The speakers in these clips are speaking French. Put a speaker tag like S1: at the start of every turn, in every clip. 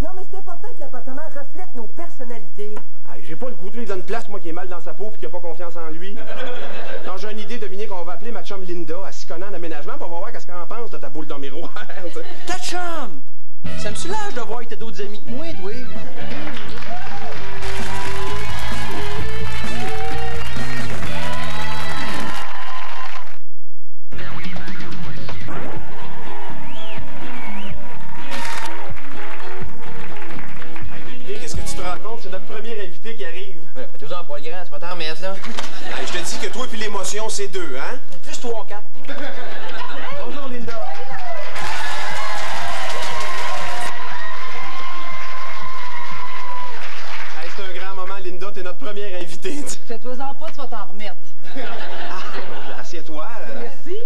S1: Non, mais c'est important que l'appartement reflète nos personnalités.
S2: Hey, j'ai pas le goût de vivre dans une place, moi, qui est mal dans sa peau puis qui a pas confiance en lui. Non, j'ai une idée, Dominique, on va appeler ma chum Linda, à s'y connaît en aménagement, puis on va voir qu'est-ce qu'elle en pense de ta boule dans le miroir.
S3: Ta chum! Ça me soulage de voir que t'as d'autres amis que moi, toi.
S2: Qu'est-ce que tu te rends compte? C'est notre premier invité qui arrive.
S3: Ouais, fais 12 ans pas le grand, tu vas t'en remettre, là.
S2: Hey, je te dis que toi puis l'émotion, c'est deux, hein?
S3: Plus 3 ou 4.
S2: Bonjour, Linda. Hey, c'est un grand moment, Linda. T'es notre première invitée.
S1: Fais-toi-en pas, tu vas t'en remettre.
S2: Assieds-toi.
S1: Merci.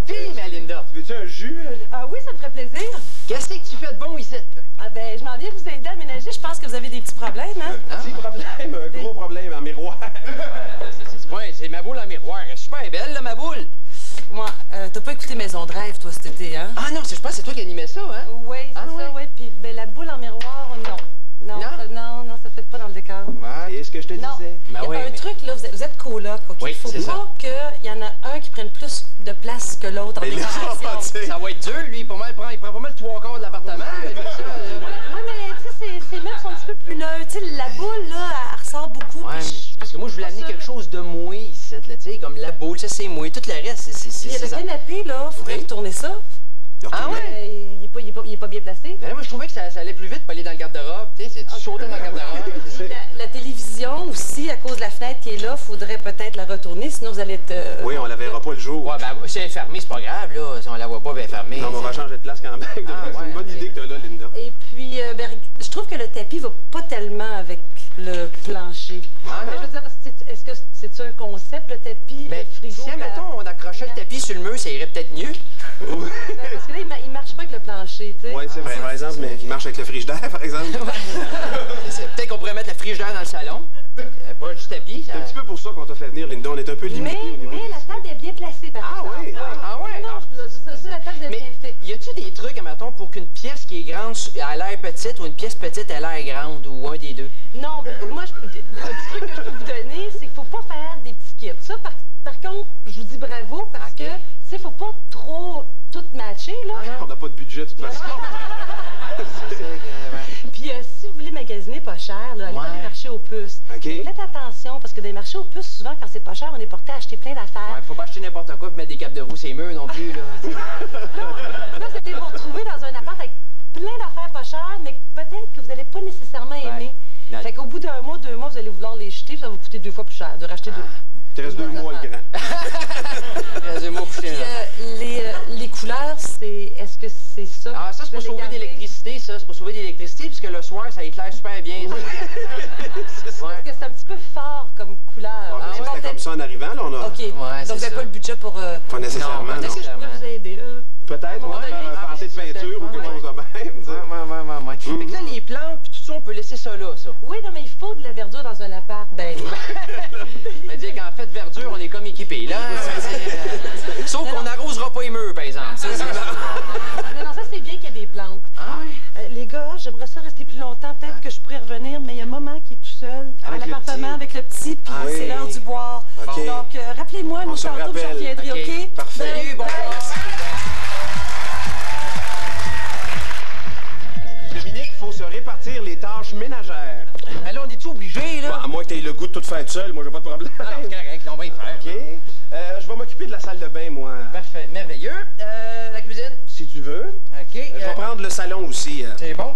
S3: Fille, ma Linda.
S2: Veux-tu un jus?
S1: Ah oui, ça me ferait plaisir.
S3: Qu'est-ce que tu fais de bon ici?
S1: Ah ben, je m'en viens vous aider à aménager. Je pense que vous avez des petits problèmes, hein?
S2: Petit problème, un gros problème en miroir.
S3: C'est ma boule en miroir. Elle est super belle, là, ma boule.
S1: Moi, t'as pas écouté Maison de rêve, toi, cet été, hein?
S3: Ah non, je pense que c'est toi qui animais ça, hein?
S1: Oui, c'est
S3: Ah,
S1: ça,
S3: ouais.
S1: oui. Puis, ben, la boule en miroir, non. Non,
S3: Non?
S1: ça fait pas dans le décor.
S2: Ouais, c'est ce que je te
S1: Non.
S2: disais.
S1: Il y a un truc, là, vous êtes coloc, OK?
S3: Oui,
S1: Il faut
S3: c'est ça.
S1: pas qu'il y en a un qui prenne plus de place que l'autre en
S2: Mais là,
S1: décoration.
S2: tu sais.
S3: Ça va être dur, lui. Il prend pas mal 3/4 de l'appartement.
S1: Oui, mais tu sais, ces meubles sont un petit peu plus neutres. Tu sais, la boule, là, elle ressort beaucoup.
S3: Ouais,
S1: puis
S3: parce que moi, je voulais amener quelque chose de moins ici, là, tu sais, comme la boule, ça, c'est moins. Tout le reste,
S1: il y a le
S3: ça.
S1: canapé, là, faudrait
S3: Oui.
S1: retourner ça.
S3: Ah ouais?
S1: Il est pas bien placé.
S3: Ben là, moi, je trouvais que ça allait plus vite pour aller dans le garde-robe. Tu sais, c'est tu sautais dans le garde-robe.
S1: Puis la télévision aussi, à cause de la fenêtre qui est là, faudrait peut-être la retourner, sinon vous allez être...
S2: Oui, on la verra pas le jour.
S3: Ouais, ben, si elle est fermée, c'est pas grave, là. Si on la voit pas, ben, fermée.
S2: Non, mais on va changer de place quand même. C'est une bonne idée que t'as là, Linda.
S1: Et puis, ben, je trouve que le tapis va pas tellement avec le plancher.
S3: Ah,
S1: Mais je veux dire, est-ce que c'est-tu un concept, le tapis,
S3: Ben,
S1: le frigo?
S3: si, admettons, on accrochait le tapis sur le mur, ça irait peut-être mieux.
S1: Ben, parce que là, il marche pas avec le plancher, tu sais.
S2: Oui, c'est vrai, par exemple, mais il marche avec le frigidaire, par exemple.
S3: Peut-être qu'on pourrait mettre le frigidaire dans le salon. Pas du tapis.
S2: C'est un petit peu pour ça qu'on t'a fait venir, Linda. On est un peu limité au niveau
S1: Mais
S2: des-
S1: la table est bien placée, par exemple.
S2: oui?
S3: Ah ouais?
S1: Non, ça, la table est bien
S3: Mais
S1: faite.
S3: y a-tu des trucs, admettons, pour qu'une pièce qui est grande a l'air petite ou une pièce petite a l'air grande ou un des deux?
S1: Non, ben, moi, un petit truc que je peux vous donner, c'est qu'il faut pas faire des petits kits. Ça, par contre, je vous dis bravo parce
S3: Ok.
S1: que, tu sais, faut pas trop tout matcher, là.
S2: On n'a pas de budget, de toute façon.
S1: Puis, si vous voulez magasiner pas cher, là, allez dans les marchés aux puces.
S2: OK.
S1: Mais faites attention, parce que dans les marchés aux puces, souvent, quand c'est pas cher, on est porté à acheter plein d'affaires.
S3: Ouais, faut pas acheter n'importe quoi et mettre des capes de roue ces murs non plus, là.
S1: Là, vous allez vous retrouver dans un appart avec plein d'affaires pas chères, mais peut-être que vous n'allez pas nécessairement aimer.
S3: Ouais.
S1: Fait qu'au bout d'un mois, 2 mois, vous allez vouloir les jeter, puis ça va vous coûter 2 fois plus cher de racheter deux.
S2: Il te reste 2 mois, le grand.
S3: Rasez-moi
S1: Puis, les couleurs, est-ce que c'est ça?
S3: Ah, ça, c'est
S1: Vous
S3: pour
S1: allez
S3: sauver
S1: garder?
S3: d'électricité, ça. C'est pour sauver d'électricité, puisque le soir, ça éclaire super bien.
S1: Parce que c'est un petit peu fort comme couleur.
S2: Ouais, mais ça, c'était comme ça en arrivant, là. On a...
S1: OK.
S3: Ouais,
S1: Donc,
S3: c'est
S1: vous n'avez
S3: ça.
S1: pas le budget pour...
S2: Pas nécessairement,
S3: Non,
S2: non.
S1: Est-ce que je pourrais vous aider?
S2: Peut-être, on va faire un pâté de peinture ou quelque chose de même. tu sais.
S3: Ouais. Fait que là, les plantes, puis tout ça, on peut laisser ça là, ça.
S1: Oui, non, mais il faut de la verdure dans un appart. Ben,
S3: Mais dire qu'en fait, verdure, on est comme équipé, là. Sauf qu'on n'arrosera pas les murs, par exemple. Ça, c'est...
S1: non, ça, c'est bien qu'il y ait des plantes.
S3: Ah ouais?
S1: Les gars, j'aimerais ça rester plus longtemps. Peut-être que je pourrais revenir, mais il y a maman qui est tout seul à
S2: Avec le
S1: l'appartement
S2: petit.
S1: avec le petit, puis
S2: Ah oui.
S1: c'est l'heure du boire.
S2: OK.
S1: Donc, rappelez-moi,
S2: On
S1: nous,
S2: se
S1: tantôt, je
S2: rappelle.
S1: reviendrai, OK?
S2: Parfait.
S3: Salut, bon
S2: Dominique, il faut se répartir les tâches ménagères.
S3: Mais là, on est-tu obligé,
S2: Bon,
S3: là?
S2: à moins que tu aies le goût de tout faire seul, moi, j'ai pas de problème.
S3: Ah, c'est correct, là, on va y faire.
S2: OK. Je vais m'occuper de la salle de bain, moi.
S3: Parfait, merveilleux. La cuisine?
S2: Si tu veux.
S3: OK.
S2: Je vais prendre le salon aussi.
S3: C'est bon.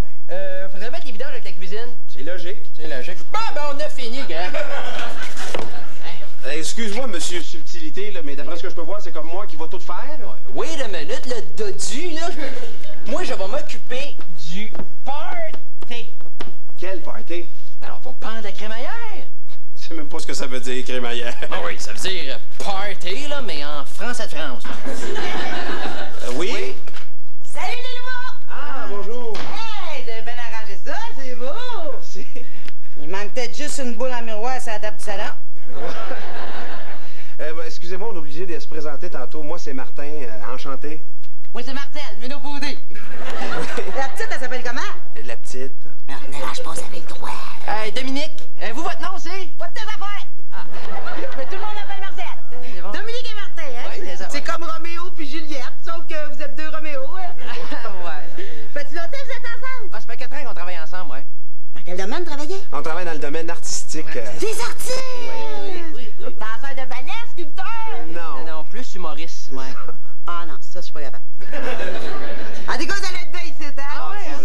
S3: Faudrait mettre les vidanges avec la cuisine.
S2: C'est logique.
S3: C'est logique. Ben, on a fini, gars.
S2: Excuse-moi, monsieur Subtilité, là, mais d'après ce que je peux voir, c'est comme moi qui va tout faire.
S3: Wait a minute, le dodu, là. Moi, je vais m'occuper du party.
S2: Quel party?
S3: Alors, on va pendre la crémaillère.
S2: Tu sais même pas ce que ça veut dire, crémaillère.
S3: Ah oui, ça veut dire party, là, mais en français de France.
S2: Oui?
S4: Salut les loups!
S2: Ah, bonjour.
S4: Hey, vous avez bien arrangé ça, c'est beau!
S2: Merci.
S4: Il manque peut-être juste une boule en miroir sur la table du salon.
S2: Excusez-moi, on est obligé de se présenter tantôt. Moi, c'est Martin, enchanté.
S4: Moi, c'est Martel, ménopausé. La petite, elle s'appelle comment?
S2: La petite.
S4: Non, ne lâche pas, ça avait le droit.
S3: Dominique, vous, votre nom, c'est?
S4: Pas de tes affaires! Ah. Mais tout le monde l'appelle Martel.
S3: C'est bon.
S4: Dominique et Martin, hein?
S3: Ouais, c'est ça,
S4: C'est
S3: ouais.
S4: comme Roméo puis Juliette, sauf que vous êtes deux Roméo, hein?
S3: Ouais.
S4: Fais-tu longtemps que vous êtes ensemble?
S3: Ah, ça fait 4 ans qu'on travaille ensemble, ouais.
S4: Dans quel domaine travaillez?
S2: On travaille dans le domaine artistique.
S4: Des artistes!
S3: Oui.
S4: Danseur de ballet, sculpteur?
S2: Non.
S3: Non, plus humoriste, ouais.
S4: Ah non, ça, je suis pas capable. En tout cas, vous allez être bien ici, hein?
S3: Ah ouais, hein?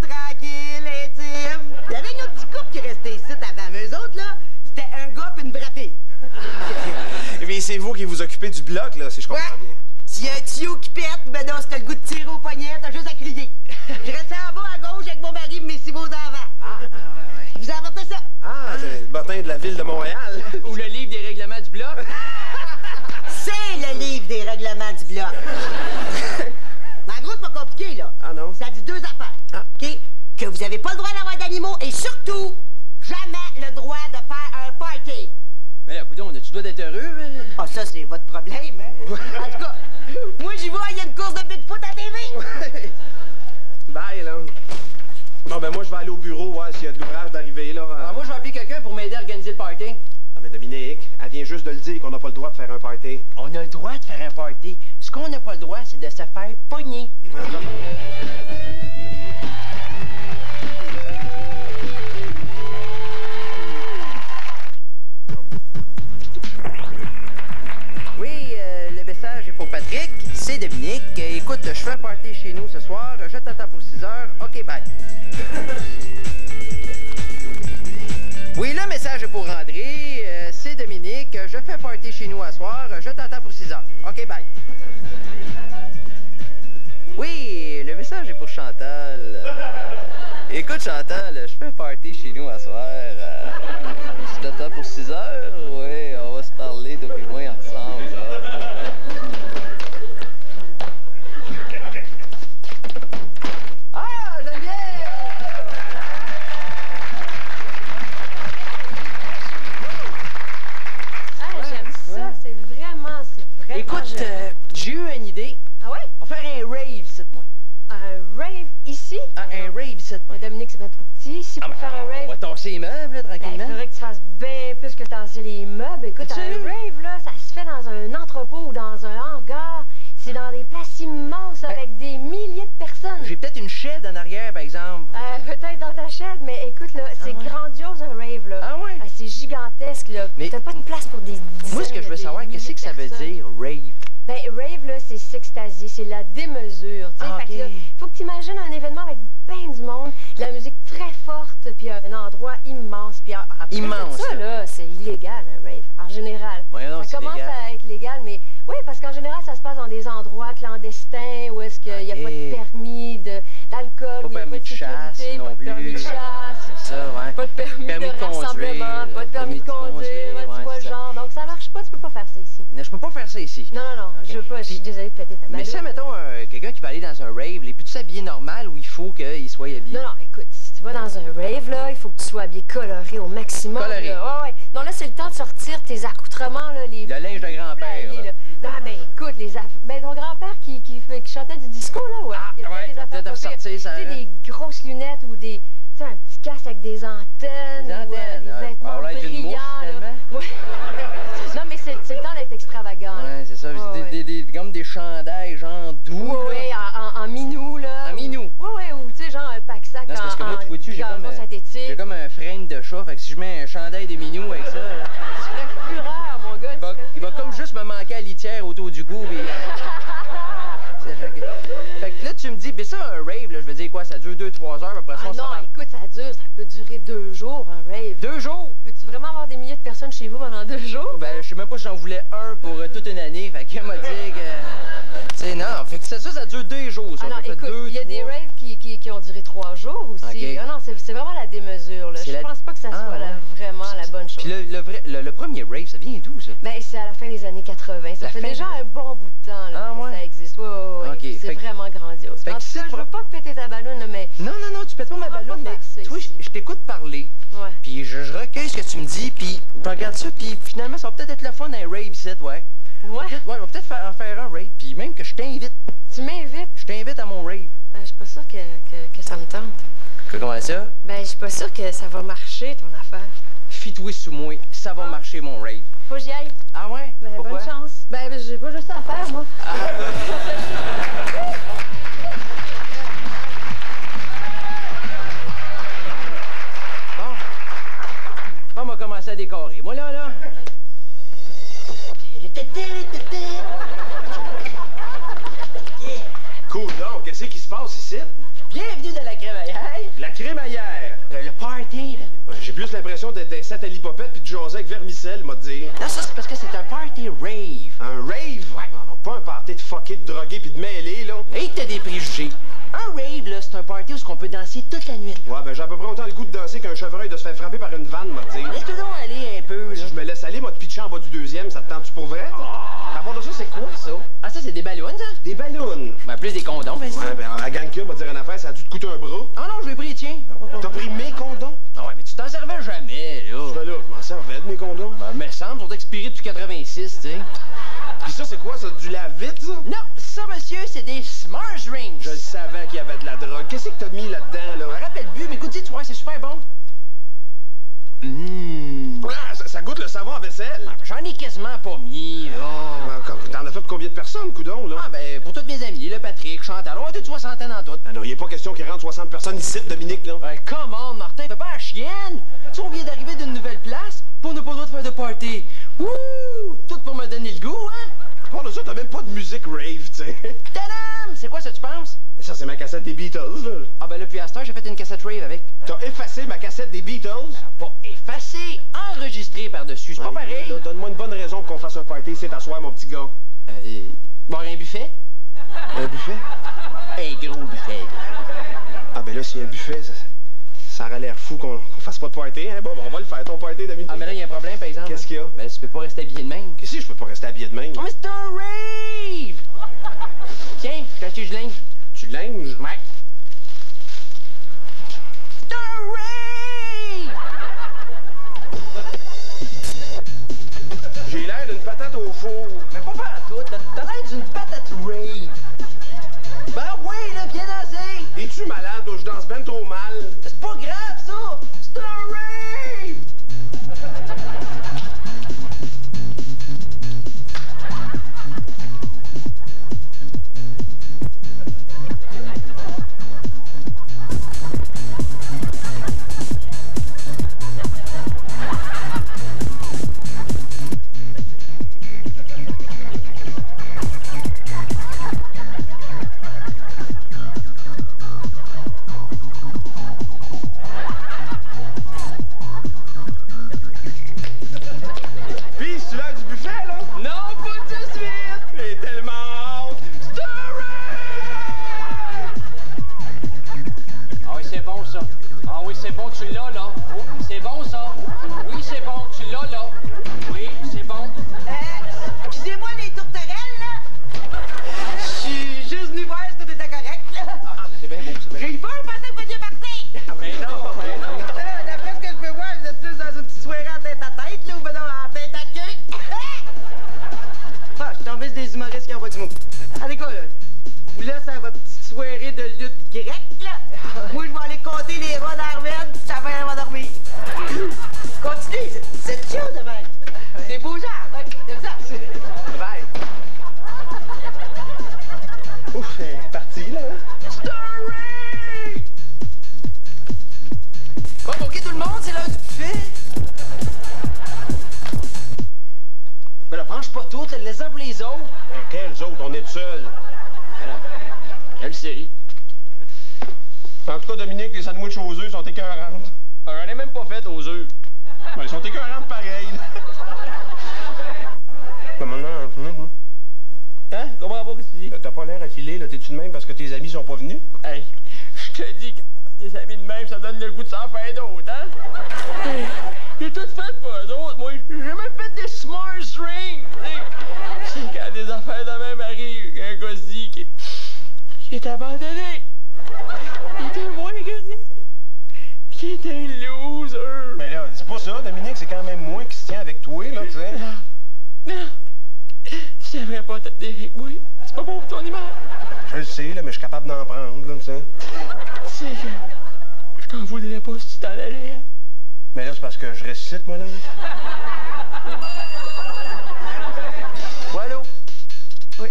S4: C'est tranquille, intime. Il y avait une autre petite couple qui restait ici avant. Mais eux autres, là, c'était un gars pis une vraie fille.
S2: Et puis c'est vous qui vous occupez du bloc, là, si je comprends bien.
S4: S'il y a un tuyau qui pète, ben non, si t'as le goût de tirer au poignet, t'as juste à crier. Je restais en bas à gauche avec mon mari et mes 6 beaux enfants.
S3: Ouais.
S4: Je vous ai apporté ça.
S2: Ah, c'est le bottin de la ville de Montréal.
S3: Ou le livre des règlements du bloc.
S4: C'est le livre des règlements du bloc. Mais en gros, c'est pas compliqué, là.
S2: Ah non?
S4: Ça dit 2 affaires.
S2: Ah.
S4: OK? Que vous avez pas le droit d'avoir d'animaux et surtout, jamais le droit de faire un party.
S3: Mais là, coudonc, tu dois d'être heureux.
S4: Ah, ça, c'est votre problème, hein? En tout cas, moi, j'y vois, il y a une course de Bigfoot à TV.
S2: Bye, là. Bon, ben moi, je vais aller au bureau, voir s'il y a de l'ouvrage d'arriver, là.
S3: Ah, moi, je vais appeler quelqu'un pour m'aider à organiser le party.
S2: Ah, mais Dominique, elle vient juste de le dire qu'on n'a pas le droit de faire un party.
S3: On a le droit de faire un party. Ce qu'on n'a pas le droit, c'est de se faire pogner. Oui, le message est pour Patrick. C'est Dominique. Écoute, je fais un party chez nous ce soir. Je t'attends pour 6 heures. OK, bye. Oui, le message est pour André. C'est Dominique. Je fais un party chez nous à soir. Je t'attends pour 6 heures. OK, bye. Oui, le message est pour Chantal. Écoute, Chantal, je fais un party chez nous à soir. Je t'attends pour 6 heures. Oui, on va se parler depuis moi ensemble. Là. Ah, Geneviève!
S1: Ah, j'aime ça. C'est vraiment
S3: Écoute,
S1: génial.
S3: j'ai eu une idée.
S1: Ah ouais?
S3: On va faire un rave, cette moi.
S1: Un rave ici?
S3: Un rave, cette moi.
S1: Mais Dominique, c'est bien trop petit ici pour faire un
S3: On
S1: rave.
S3: va tasser les meubles, là,
S1: Ben, il
S3: tranquillement.
S1: faudrait que tu fasses bien plus que tasser les meubles. Écoute,
S3: Tu
S1: un
S3: sais.
S1: rave, là, ça se fait dans un entrepôt ou dans un hangar. C'est dans des places immenses avec des milliers de personnes.
S3: J'ai peut-être une shed en arrière, par exemple.
S1: Peut-être dans ta chaîne, mais écoute, là, c'est
S3: ouais.
S1: grandiose un rave, là.
S3: Ah ouais?
S1: C'est gigantesque, là.
S3: Mais-
S1: T'as pas de place pour des dizaines.
S3: Moi, ce que je veux
S1: des
S3: savoir, qu'est-ce
S1: milliers
S3: que ça
S1: de
S3: veut
S1: personnes.
S3: dire, rave?
S1: Ben, rave, là, c'est s'extasier, c'est la démesure, tu sais.
S3: Ah,
S1: Fait que là,
S3: ok.
S1: faut que tu imagines un événement avec ben du monde, de la musique très forte, puis un endroit immense. Puis après
S3: Immense,
S1: ça, là, c'est illégal, un rave, en général.
S3: Voyons donc,
S1: Ça
S3: c'est
S1: commence
S3: légal.
S1: à être légal, mais oui, parce qu'en général, ça se passe dans des endroits clandestins où est-ce qu'il n'y a
S3: Ok.
S1: pas de permis d'alcool, où il n'y a
S3: permis
S1: pas de
S3: de chasse
S1: sécurité,
S3: non
S1: pas de permis de
S3: plus.
S1: chasse.
S3: C'est ça, ouais.
S1: Pas de permis,
S3: Permis
S1: de
S3: de conduire,
S1: rassemblement, pas de permis de conduire, tu
S3: ouais,
S1: vois le
S3: c'est ça.
S1: genre. Donc ça marche pas, tu peux pas faire ça ici.
S3: Non, je peux pas faire ça ici.
S1: Non, je veux pas, je suis
S3: Puis-
S1: désolée de péter ta balle.
S3: Mais ça, mettons, quelqu'un qui va aller dans un rave, il peut-tu s'habiller normal ou il faut qu'il soit habillé?
S1: Non, écoute, si tu vas dans un rave, là, il faut que tu sois habillé coloré au maximum.
S3: Coloré.
S1: Là. Ouais. Non, là, c'est le temps de sortir tes accoutrements, là, les...
S3: Le linge de grand-père,
S1: Là.
S3: là.
S1: Non, ben, écoute, ben, ton grand-père qui chantait du disco, là, ouais. Il a fait
S3: ouais,
S1: des affaires
S3: peut-être
S1: pas pires.
S3: ressortir, ça,
S1: Tu sais,
S3: hein.
S1: des grosses lunettes ou des... Tu sais, un petit casque avec des antennes.
S3: Des
S1: ou,
S3: antennes,
S1: des
S3: ouais.
S1: vêtements
S3: On va l'air d'une
S1: brillants,
S3: mouche,
S1: là.
S3: finalement.
S1: Ouais. Non, mais c'est le temps d'être extravagant. là.
S3: Ouais, c'est ça.
S1: Ouais,
S3: Comme des chandails, genre doux.
S1: Ouais, en minou, là.
S3: En minou.
S1: Ouais, ou tu sais, genre un pack-sac
S3: Non, c'est parce que moi, tu vois-tu, j'ai
S1: gazon
S3: comme,
S1: synthétique.
S3: j'ai comme un frame de chat. Fait que si je mets un chandail de minou avec ça, là,
S1: Tu serais plus rare, mon gars.
S3: il va comme juste me manquer à litière autour du cou. Puis, fait que là, tu me dis, ben ça, un rave, là, je veux dire quoi, ça dure 2-3 heures, après ça,
S1: Ah
S3: on s'en
S1: non,
S3: va.
S1: écoute, ça peut durer 2 jours, un rave.
S3: 2 jours?
S1: Peux-tu vraiment avoir des milliers de personnes chez vous pendant 2 jours?
S3: Ben, je sais même pas si j'en voulais un pour toute une année. Fait qu'elle m'a dit que... Tu sais, non, fait que ça dure 2 jours, ça.
S5: Ah non,
S3: Fait
S5: écoute,
S3: deux,
S5: il y a des
S3: trois.
S5: raves qui ont duré 3 jours aussi.
S3: Ok.
S5: Ah non, c'est vraiment la démesure, là.
S3: C'est
S5: Je
S3: la-
S5: pense pas que ça
S3: Ah,
S5: soit
S3: ouais.
S5: vraiment la bonne chose.
S3: Puis le premier rave, ça vient d'où, ça?
S5: Ben, c'est à la fin des années 80. Ça
S3: La
S5: fait
S3: fin
S5: déjà
S3: des-
S5: un bon bout de temps là,
S3: Ah,
S5: que
S3: ouais.
S5: ça existe. Ouais, ouais, ouais.
S3: Ok,
S5: C'est
S3: fait que-
S5: vraiment grandiose.
S3: fait
S5: En
S3: que
S5: tout
S3: si
S5: cas,
S3: tu
S5: je veux
S3: prends-
S5: pas péter ta ballonne, là, mais...
S3: Non, tu pètes pas ma
S5: On va
S3: ballonne,
S5: pas
S3: mais
S5: faire ça
S3: toi,
S5: ici.
S3: je t'écoute parler.
S5: Ouais.
S3: Puis je recueille ce que tu me dis, puis tu regardes ça, puis finalement, ça va peut-être être le fun un rave ici, ouais.
S5: Ouais.
S3: On va peut-être en faire un rave, puis même que je t'invite.
S5: Tu m'invites.
S3: Je t'invite à mon rave.
S5: Je suis pas sûre que ça me tente.
S3: Comment ça?
S5: Ben, je suis pas sûre que ça va marcher, ton affaire.
S3: Fie-toi sous moi, ça va marcher, mon rave.
S5: Faut que j'y aille.
S3: Ah ouais?
S5: Ben,
S3: Pourquoi?
S5: bonne chance. Ben, j'ai pas juste ça à faire, moi.
S3: Bon, on va commencer à décorer. Moi, là.
S2: Cool donc, qu'est-ce qui se passe ici?
S3: Bienvenue dans la crémaillère.
S2: La crémaillère.
S3: Le party, là.
S2: J'ai plus l'impression d'être des 7 à l'hypopète puis de jaser avec Vermicelle, m'a dit.
S3: Non, ça, c'est parce que c'est un party rave.
S2: Un rave?
S3: Ouais.
S2: Non, pas un party de fucké, de drogué puis de mêlé, là.
S3: Hey, t'as des préjugés. Un rave, là, c'est un party où on peut danser toute la nuit.
S2: Ouais, ben j'ai à peu près autant le goût de danser qu'un chevreuil de se faire frapper par une vanne, m'a dit.
S3: Laisse-toi donc aller un peu, là.
S2: Si je me laisse aller, moi, te pitcher en bas du deuxième, ça te tente-tu pour vrai? À part de ça, c'est quoi, ça?
S3: Ah, ça, c'est des ballons, ça?
S2: Des ballons.
S3: Ben, plus des condoms, vas-y.
S2: Ouais, ben, à gang va dire une affaire, ça a dû te coûter un bras.
S3: Ah non, je l'ai pris, tiens.
S2: T'as pris mes condoms?
S3: Ah ouais, mais tu t'en servais jamais, là.
S2: Ben là, je m'en servais de mes condoms.
S3: Ben, me semble, ils sont expirés depuis 86, tu sais.
S2: Pis ça, c'est quoi, ça? Du lave-vite, ça?
S3: Non, ça, monsieur, c'est des Smars Rings.
S2: Je le savais qu'il y avait de la drogue. Qu'est-ce que t'as mis là-dedans,
S3: Je me
S2: là?
S3: rappelle plus, mais écoute, tu vois, c'est super bon.
S2: Ah, ça goûte le savon à vaisselle.
S3: J'en ai quasiment pas mis, là.
S2: T'en as fait pour combien de personnes, coudon, là?
S3: Ah, ben, pour tous mes amis, le Patrick, Chantal, on a toute soixantaine en tout.
S2: Ah non, il est pas question qu'il rentre 60 personnes ici, Dominique, là.
S3: Ben, come on, Martin, fais pas la chienne. Tu sais, on vient d'arriver d'une nouvelle place, puis on n'a pas le droit de faire de party. Wouh! Tout pour me donner le goût, hein?
S2: À part de ça, t'as même pas de musique rave, tu sais.
S3: Tadam! C'est quoi ça, tu penses?
S2: Ça, c'est ma cassette des Beatles, là.
S3: Ah, ben là, puis à cette heure, j'ai fait une cassette rave avec.
S2: T'as effacé ma cassette des Beatles?
S3: Pas effacée, enregistrée par-dessus. C'est pas pareil.
S2: Là, donne-moi une bonne raison pour qu'on fasse un party ici t'asseoir, mon petit gars.
S3: Boire un buffet?
S2: Un buffet?
S3: Un gros buffet, là.
S2: Ah, ben là, s'il y a un buffet, ça aurait l'air fou qu'on fasse pas de party, hein? Bon, ben, on va le faire, ton party, Dominique.
S3: Ah, mais là, il y a un problème, par exemple.
S2: Qu'est-ce qu'il y a?
S3: Ben, tu peux pas rester habillé de même.
S2: Qu'est-ce que je peux pas rester habillé de même?
S3: Oh, mais c'est un rave! Tiens, je t'ai acheté du linge.
S2: Tu linges?
S3: Ouais. C'est un rave!
S2: J'ai l'air d'une patate au four.
S3: Mais pas à tout, t'as l'air d'une patate rave. Ben oui, là, viens danser!
S2: Es-tu malade? Je danse ben trop mal.
S3: C'est pas grave, ça! C'est un rave!
S2: Puis, c'est l'heure du buffet, là?
S3: Non, pas tout de suite!
S2: J'ai tellement hâte. C'est un rave!
S6: Ah oui, c'est bon, ça. Ah oui, c'est bon, tu l'as, là. Oh, c'est bon, ça. Oui, c'est bon, tu l'as, là. Oui, c'est bon.
S4: Excusez-moi les tourterelles, là. Je suis juste venu voir si tout était correct, là.
S3: Ah, c'est bien beau, c'est bien
S4: J'ai eu peur, je pensais que vous étiez parti.
S6: Mais non, mais non.
S4: D'après ce que je peux voir, vous êtes plus dans une petite soirée en tête à tête, là, ou ben non, en tête à queue. Ah, je suis tombé sur des humoristes qui envoient du mot. Allez quoi, là? Vous laissez à votre petite soirée de lutte grecque, là. Moi, je vais aller compter les rois d'Arved, puis ça va m'endormir. Continuez, c'est chill de même. C'est beau genre, ouais, c'est ça.
S3: Bye.
S2: Ouf, c'est parti, là.
S3: C'est un rave! Bon, OK, tout le monde, c'est l'heure du buffet. Ben là, mange pas tout, laisse-en pour les autres.
S2: Ben, quels autres? On est tout seuls.
S3: Je le sais.
S2: En tout cas, Dominique, les sandwichs aux œufs sont écœurantes.
S3: J'en ai même pas fait aux œufs.
S2: Ben, ils sont écœurantes pareil.
S3: Hein? Je comprends pas ce que tu dis.
S2: Billy, là, t'es-tu de même parce que tes amis sont pas venus?
S7: Hey, je te dis qu'avoir des amis de même, ça donne le goût de s'en faire d'autres, hein? Hey, j'ai tout fait pour eux autres, moi. J'ai même fait des smart rings. C'est quand des affaires de même arrivent, un gossi qui est abandonné. Il était moins gris. Qui est un loser.
S2: Mais là, c'est pas ça, Dominique, c'est quand même moi qui se tient avec toi, là, tu sais.
S7: Non. Je devrais pas te dire avec moi. C'est pas bon pour ton image.
S2: Je le sais, là, mais je suis capable d'en prendre, là, tu sais.
S7: Tu sais que je t'en voudrais pas si tu t'en allais. Hein?
S2: Mais là, c'est parce que je récite, moi, là.
S4: Ouais, allô? Oui.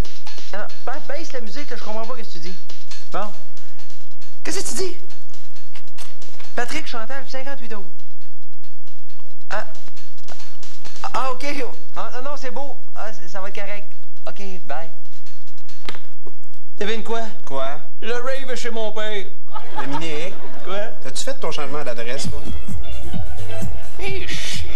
S4: Alors, baisse la musique, là, je comprends pas ce que tu dis. Bon. Qu'est-ce que tu dis? Patrick Chantal, 58 août. Ah, OK. Ah, non, c'est beau. Ah, ça va être correct. OK, bye. Devine quoi?
S2: Quoi?
S7: Le rave est chez mon père.
S2: Dominique?
S7: Quoi?
S2: T'as-tu fait ton changement d'adresse, toi?
S7: Eh, shit.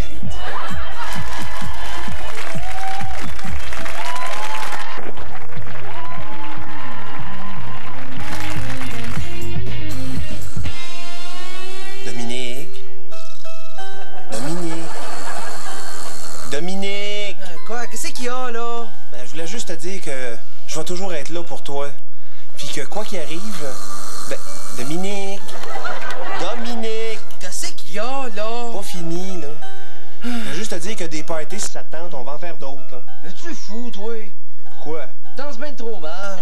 S2: Dominique? Dominique? Dominique!
S4: Quoi? Qu'est-ce qu'il y a, là?
S2: Ben, je voulais juste te dire que je vais toujours être là pour toi. Puis que quoi qu'il arrive, ben, Dominique! Dominique!
S4: Qu'est-ce qu'il y a, là?
S2: Pas fini, là. Je veux juste te dire que des parties, si ça te tente, on va en faire d'autres, là.
S4: Mais tu fou, toi?
S2: Pourquoi?
S4: Danse bien trop mal.